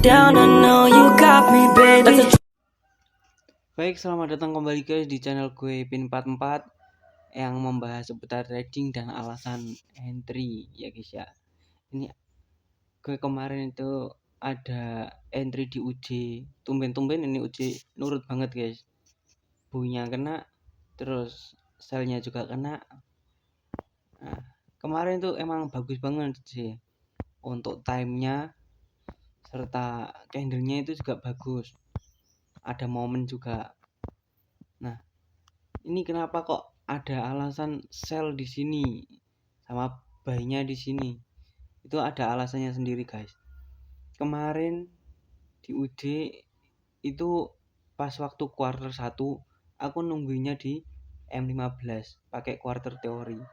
down, I know you got me, baby. Baik, selamat datang kembali guys di channel gue Pin44 yang membahas seputar trading dan alasan entry ya guys ya. Ini gue kemarin itu ada entry di UJ, tumben-tumben ini UJ nurut banget guys. Bunya kena, terus selnya juga kena. Nah, kemarin itu emang bagus banget sih untuk timenya, serta candlenya itu juga bagus. Ada momen juga. Nah, ini kenapa kok ada alasan sell di sini sama buy-nya di sini? Itu ada alasannya sendiri, guys. Kemarin di UD itu pas waktu quarter 1 aku nungguinnya di M15 pakai quarter teori.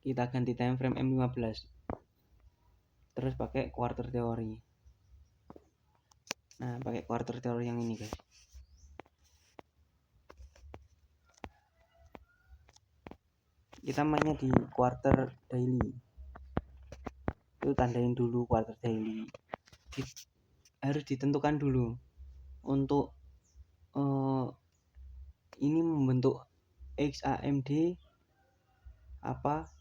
Kita ganti time frame M15. Terus pakai quarter teori. Nah, pakai quarter teori yang ini, guys. Kita mainnya di quarter daily. Itu tandain dulu quarter daily. Harus ditentukan dulu untuk ini membentuk XAMD apa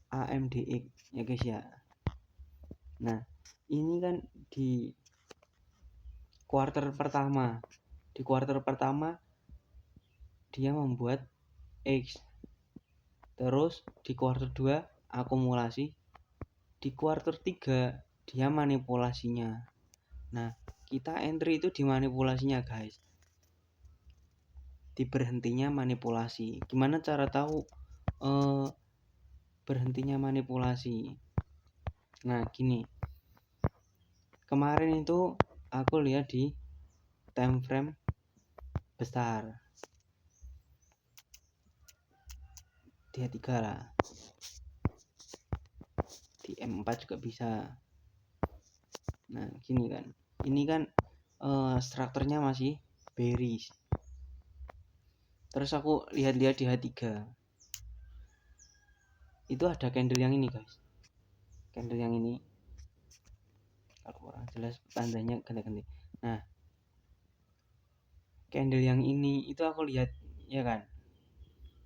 AMDX ya guys ya. Nah, ini kan di quarter pertama. Di quarter pertama dia membuat X. Terus di quarter 2 akumulasi. Di quarter 3 dia manipulasinya. Nah, kita entry itu di manipulasinya, guys. Di berhentinya manipulasi. Gimana cara tahu berhentinya manipulasi? Nah, gini. Kemarin itu aku lihat di time frame besar. Dia 3 lah. Di M4 juga bisa. Nah, gini kan. Ini kan strukturnya masih bearish. Terus aku lihat-lihat di H3. Itu ada candle yang ini, guys. Candle yang ini. Kalau kurang jelas tandanya ganti-ganti. Nah, candle yang ini itu aku lihat ya kan.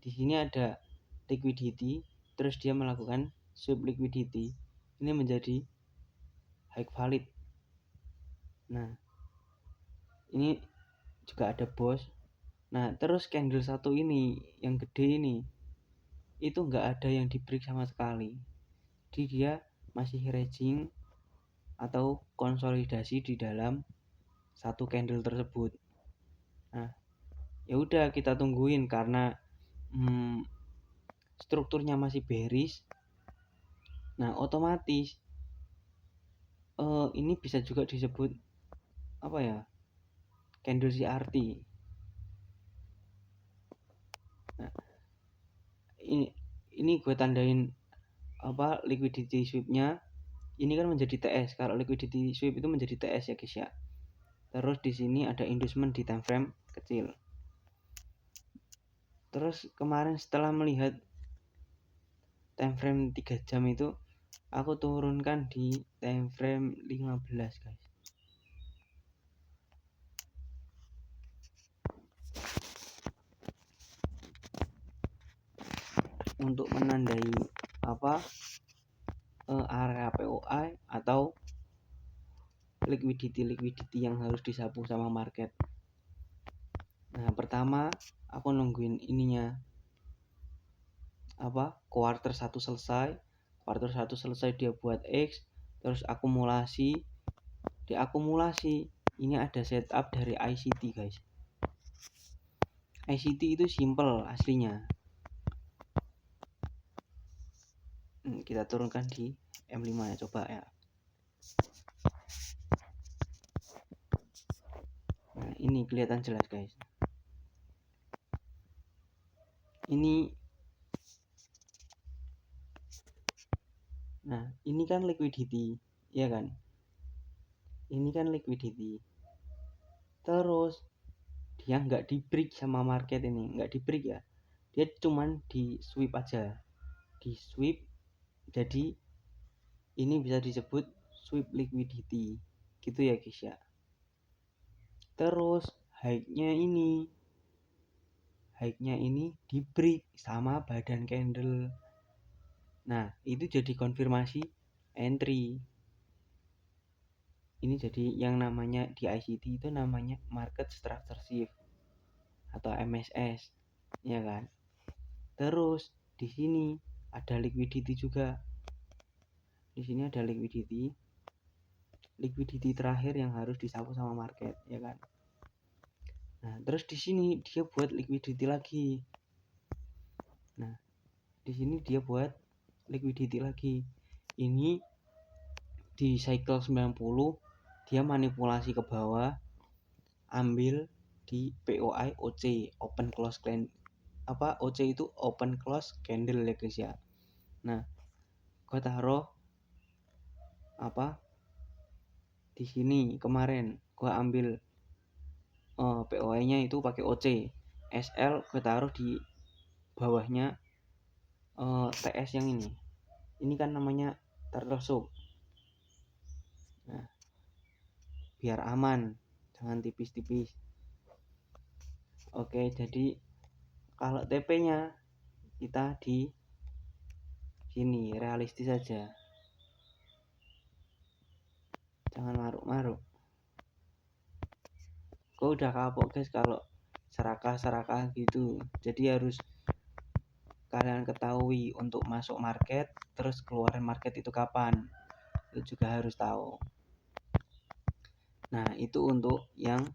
Di sini ada liquidity, terus dia melakukan sweep liquidity. Ini menjadi high valid. Nah, ini juga ada bos. Nah, terus candle satu ini yang gede ini itu nggak ada yang di break sama sekali. Jadi dia masih hedging atau konsolidasi di dalam satu candle tersebut. Nah, ya udah kita tungguin karena strukturnya masih bearish. Nah, otomatis ini bisa juga disebut apa ya? Candle CRT. Nah, ini gue tandain apa liquidity sweep-nya. Ini kan menjadi TS. Kalau liquidity sweep itu menjadi TS ya guys ya. Terus di sini ada inducement di time frame kecil. Terus kemarin setelah melihat time frame 3 jam itu aku turunkan di time frame 15 guys. Untuk menandai apa area POI atau liquidity yang harus disapu sama market. Nah, pertama aku nungguin ininya apa quarter 1 selesai. Quarter 1 selesai dia buat X, terus akumulasi. Di akumulasi ini ada setup dari ICT guys. ICT itu simple aslinya. Kita turunkan di M5 ya, coba ya. Nah, ini kelihatan jelas guys. Ini nah, ini kan liquidity, ya kan? Ini kan liquidity. Terus dia nggak di break sama market ini, nggak di break ya. Dia cuman di sweep aja. Di sweep, jadi ini bisa disebut sweep liquidity. gitu ya guys ya. Terus high-nya ini di break sama badan candle. Nah itu jadi konfirmasi entry. Ini jadi yang namanya di ICT itu namanya market structure shift atau MSS, ya kan. Terus di sini ada liquidity juga. Di sini ada liquidity terakhir yang harus disapu sama market, ya kan. Nah, terus di sini dia buat liquidity lagi. Nah, di sini dia buat liquidity lagi. Ini di cycle 90 dia manipulasi ke bawah, ambil di POI OC, open close candle. OC itu open close candle ya guys ya. Nah, gua taruh di sini kemarin gua ambil POI-nya itu pakai OC. SL gue taruh di bawahnya TS yang ini. Ini kan namanya turtle soup. Nah, biar aman, jangan tipis-tipis. Oke, jadi kalau TP-nya kita di sini realistis saja. Jangan maruk-maruk. Gue udah kapok guys kalau serakah-serakah gitu. Jadi harus kalian ketahui untuk masuk market, terus keluarin market itu kapan. Itu juga harus tahu. Nah, itu untuk yang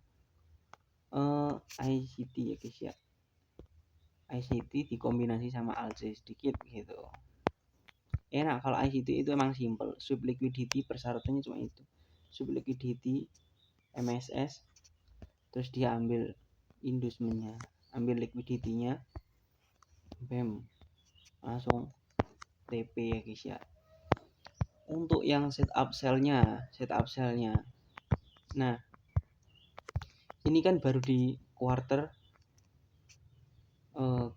ICT ya guys ya. ICT dikombinasi sama ALJ sedikit gitu. Enak kalau ICT itu emang simple. Sub liquidity persyaratannya cuma itu. Sub liquidity MSS, terus dia ambil inducementnya, ambil liquidity-nya, bam, langsung TP ya guys ya. Untuk yang setup sell-nya, nah ini kan baru di quarter 2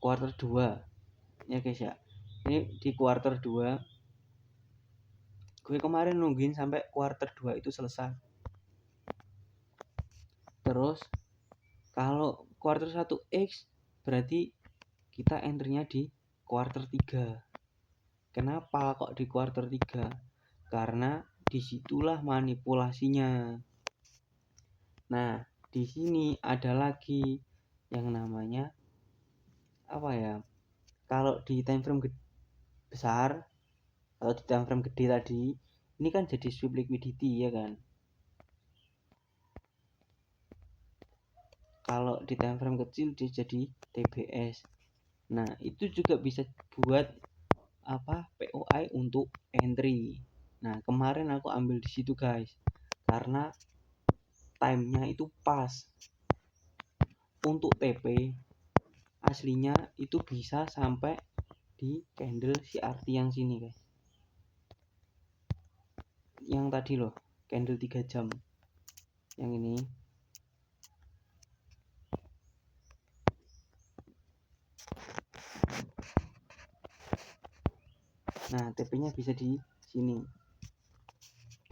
ya guys ya. Ini di quarter 2, gue kemarin nungguin sampai quarter 2 itu selesai. Terus kalau quarter 1X berarti kita entry-nya di quarter 3. Kenapa kok di quarter 3? Karena disitulah manipulasinya. Nah, di sini ada lagi yang namanya kalau di time frame besar atau di time frame gede tadi, ini kan jadi sweep liquidity ya kan. Kalau di time frame kecil dia jadi TBS. Nah, itu juga bisa buat POI untuk entry. Nah, kemarin aku ambil di situ guys. Karena time-nya itu pas. Untuk TP aslinya itu bisa sampai di candle CRT yang sini guys. Yang tadi loh, candle 3 jam. Yang ini. Nah, TP-nya bisa di sini.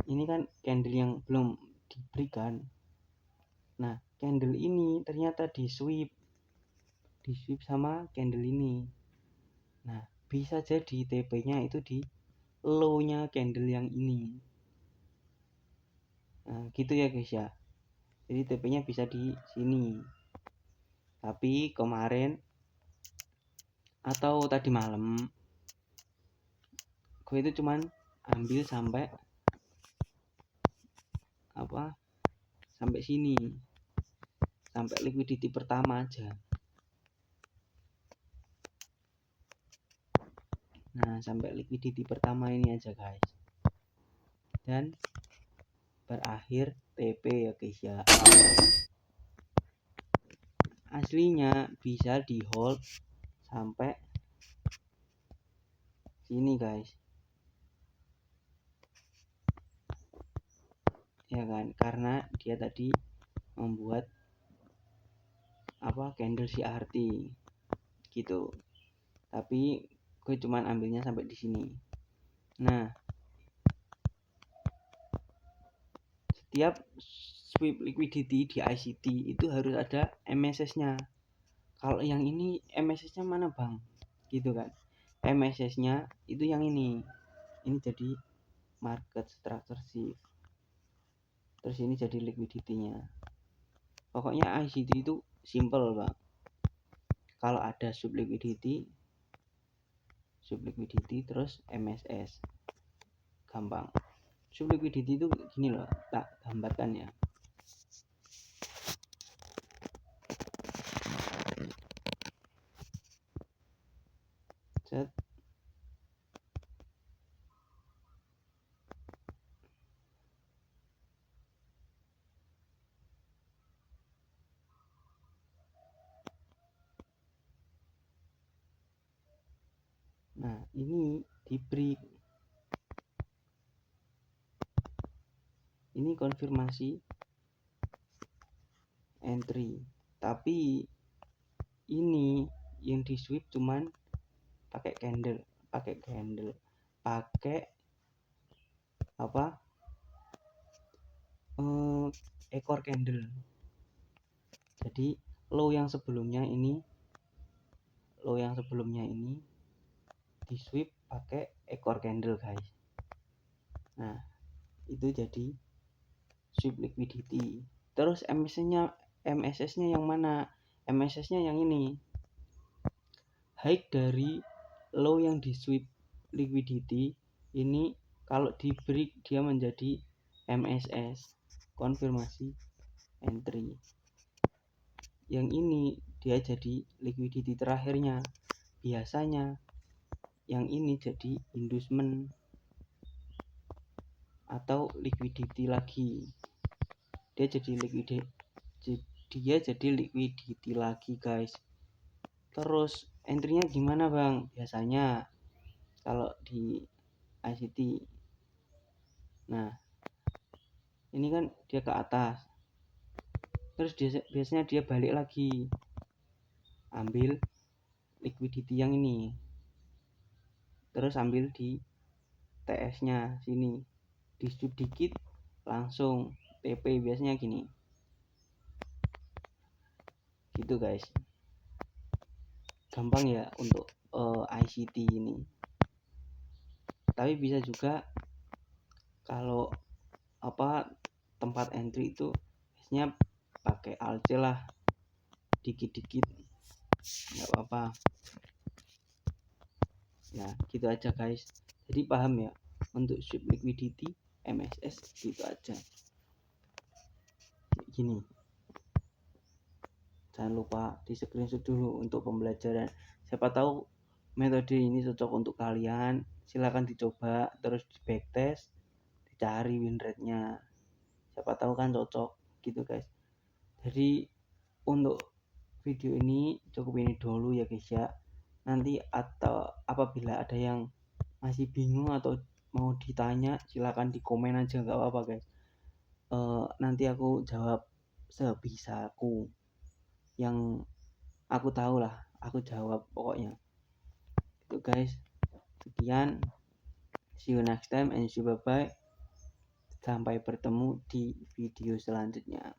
Ini kan candle yang belum diberikan. Nah, candle ini ternyata di sweep sama candle ini. Nah, bisa jadi TP-nya itu di low-nya candle yang ini. Nah, gitu ya guys ya. Jadi TP-nya bisa di sini. Tapi kemarin atau tadi malam gue itu cuman ambil sampai sini, sampai liquidity pertama aja. Nah, sampai liquidity pertama ini aja guys, dan berakhir TP ya guys ya. Aslinya bisa di hold sampai sini guys, ya kan, karena dia tadi membuat candle CRT gitu. Tapi gue cuman ambilnya sampai di sini. Nah, tiap sweep liquidity di ICT itu harus ada MSS-nya. Kalau yang ini MSS-nya mana bang? Gitu kan. MSS-nya itu yang ini jadi market structure shift, terus ini jadi liquidity-nya. Pokoknya ICT itu simple bang. Kalau ada sub liquidity terus MSS, gampang. Sub liquidity itu gini loh, tak gambarkan ya. Set. Nah ini di break, ini konfirmasi entry, tapi ini yang di sweep cuman pakai candle, pakai apa, ekor candle. Jadi low yang sebelumnya ini di sweep pakai ekor candle guys. Nah itu jadi sweep liquidity. Terus MSS-nya yang mana? MSS-nya yang ini, high dari low yang di sweep liquidity ini, kalau di break dia menjadi MSS, konfirmasi entry. Yang ini dia jadi liquidity terakhirnya. Biasanya yang ini jadi inducement atau liquidity lagi. Dia jadi liquidity lagi guys. Terus entry-nya gimana bang? Biasanya kalau di ICT, nah ini kan dia ke atas, terus biasanya dia balik lagi, ambil liquidity yang ini, terus ambil di TS nya sini, di sub dikit langsung TP, biasanya gini gitu guys. Gampang ya untuk ICT ini. Tapi bisa juga kalau tempat entry itu biasanya pakai alc lah, dikit-dikit nggak apa-apa. Nah gitu aja guys, jadi paham ya untuk sweep liquidity, MSS, gitu aja. Gini, jangan lupa di screenshot dulu untuk pembelajaran. Siapa tahu metode ini cocok untuk kalian, silahkan dicoba, terus di backtest, dicari win rate-nya, siapa tahu kan cocok gitu guys. Jadi untuk video ini cukup ini dulu ya guys ya. Nanti atau apabila ada yang masih bingung atau mau ditanya, silahkan di komen aja, nggak apa-apa guys. Nanti aku jawab sebisaku, yang aku tahu lah aku jawab pokoknya. Itu guys, sekian, see you next time and see you, bye bye, sampai bertemu di video selanjutnya.